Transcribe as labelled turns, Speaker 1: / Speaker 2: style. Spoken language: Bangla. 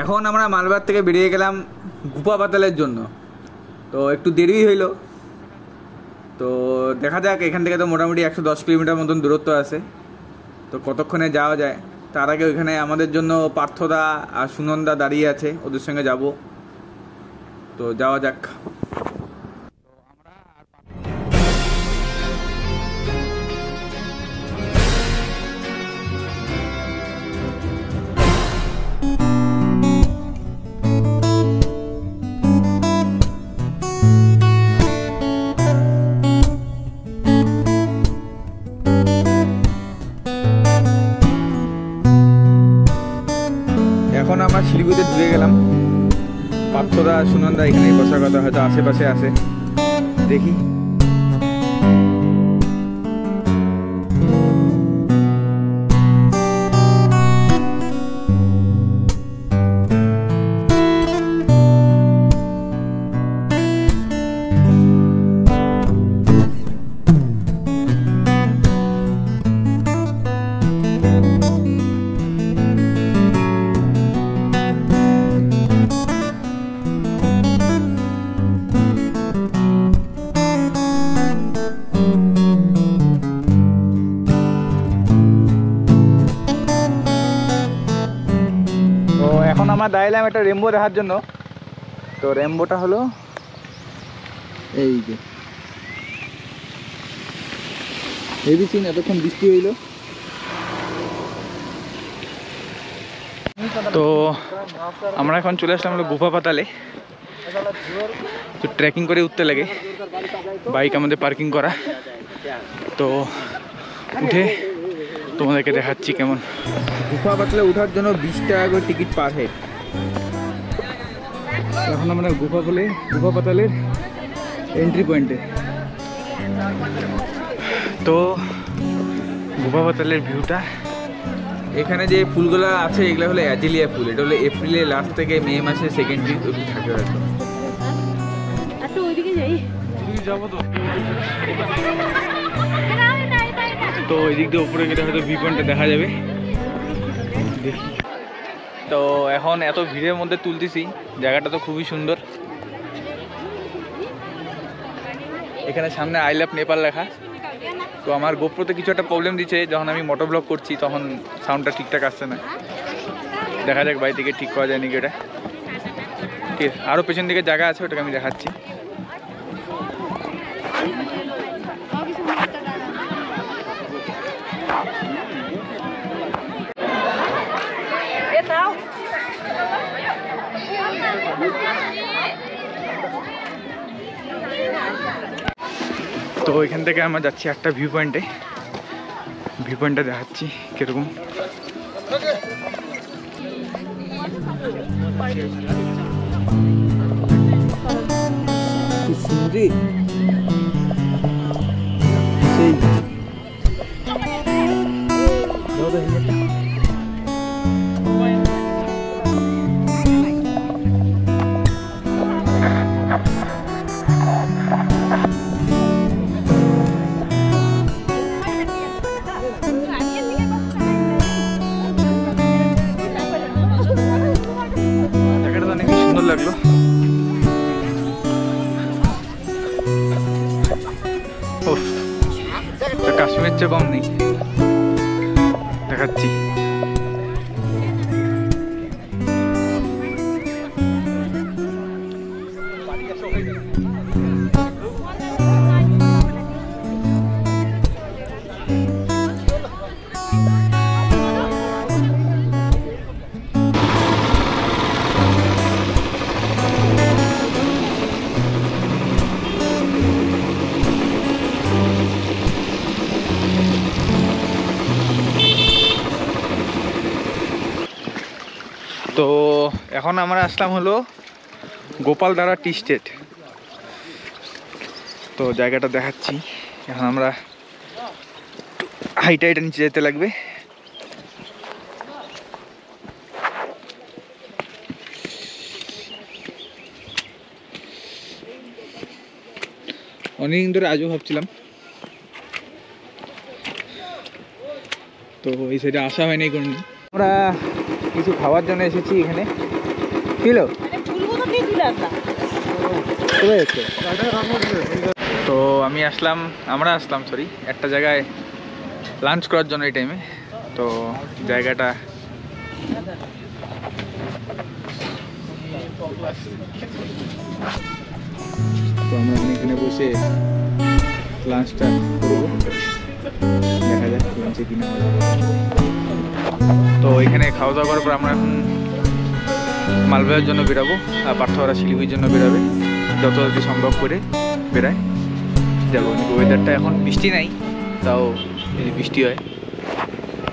Speaker 1: এখন আমরা মালবার থেকে বেরিয়ে গেলাম গুপা পাতালের জন্য। তো একটু দেরি হইল, তো দেখা যাক। এখান থেকে তো মোটামুটি 110 কিলোমিটার মতন দূরত্ব আছে, তো কতক্ষণে যাওয়া যায়। তার আগে ওইখানে আমাদের জন্য পার্থদা আর সুনন্দা দাঁড়িয়ে আছে, ওদের সঙ্গে যাব। তো যাওয়া যাক। এখন আমরা শিলিগুড়িতে ঢুকে গেলাম। পার্থদা সুনন্দা এখানে বসার কথা, হয়তো আশেপাশে আছে, দেখি। এখন আমরা দাঁড়ালাম একটা রেমবো দেখার জন্য। তো রেমবোটা হলো এই যে, ভেবেছি এতক্ষণ বৃষ্টি হইল। তো আমরা এখন চলে আসলাম হলো গুফা পাতালে। তো ট্রেকিং করে উঠতে লাগে, বাইক আমাদের পার্কিং করা। তো উঠে তোমাদেরকে দেখাচ্ছি কেমন। গুফা পাতালে ওঠার জন্য 20 টাকা করে টিকিট পার হেড। এখন আমরা গুফা পাতালের এন্ট্রি পয়েন্টে। তো গুফা পাতালের ভিউটা, এখানে যে ফুলগুলো আছে এগুলো হলো অ্যাজিলিয়া ফুল। এটা হলো এপ্রিলের লাস্ট থেকে মে মাসের সেকেন্ড উইক অবধি থাকে হয়তো। তো ওই দিক দিয়ে উপরে গেলে হয়তো ভিউ পয়েন্টটা দেখা যাবে। তো এখন এত ভিড়ের মধ্যে তুলতেছি, জায়গাটা তো খুবই সুন্দর। এখানে সামনে আই লাভ নেপাল লেখা। তো আমার গোপ্রোতে কিছু একটা প্রবলেম দিচ্ছে, যখন আমি মোটো ব্লগ করছি তখন সাউন্ডটা ঠিকঠাক আসছে না। দেখা যাক বাড়ি থেকে ঠিক করা যায় নাকি এটা। ঠিক আছে, আরও পেছন দিকে জায়গা আছে, ওটাকে আমি দেখাচ্ছি। তো এখান থেকে আমরা যাচ্ছি একটা ভিউ পয়েন্টে। ভিউ পয়েন্টটা দেখাচ্ছি কিরকম। লাগলো। কাশ্মীরের চেয়ে কম নেই, দেখাচ্ছি। তো এখন আমরা আসলাম হলো গোপালধারা টি স্টেট। তো জায়গাটা দেখাচ্ছি। এখন আমরা হাইটা নিচে যেতে লাগবে। অনেকদিন ধরে আজও ভাবছিলাম, তো এই সাইডে আসা হয়নি কোনদিন। আমরা কিছু খাওয়ার জন্য এসেছি এখানে। কিলো তো আমরা আসলাম সরি একটা জায়গায় লাঞ্চ করার জন্য এই টাইমে। তো জায়গাটা তো আমরা এখানে বসে লাঞ্চটা করবো, দেখা যাক লাঞ্চে কিনা। তো এখানে খাওয়া দাওয়া করার পর আমরা এখন মালবাহের জন্য বেরাবো, আর পার্থরা শিলিগুড়ির জন্য বেরাবে। যত জলদি সম্ভব করে বেরায় যাবো। ওয়েদারটা এখন বৃষ্টি নাই, তাও যদি বৃষ্টি হয়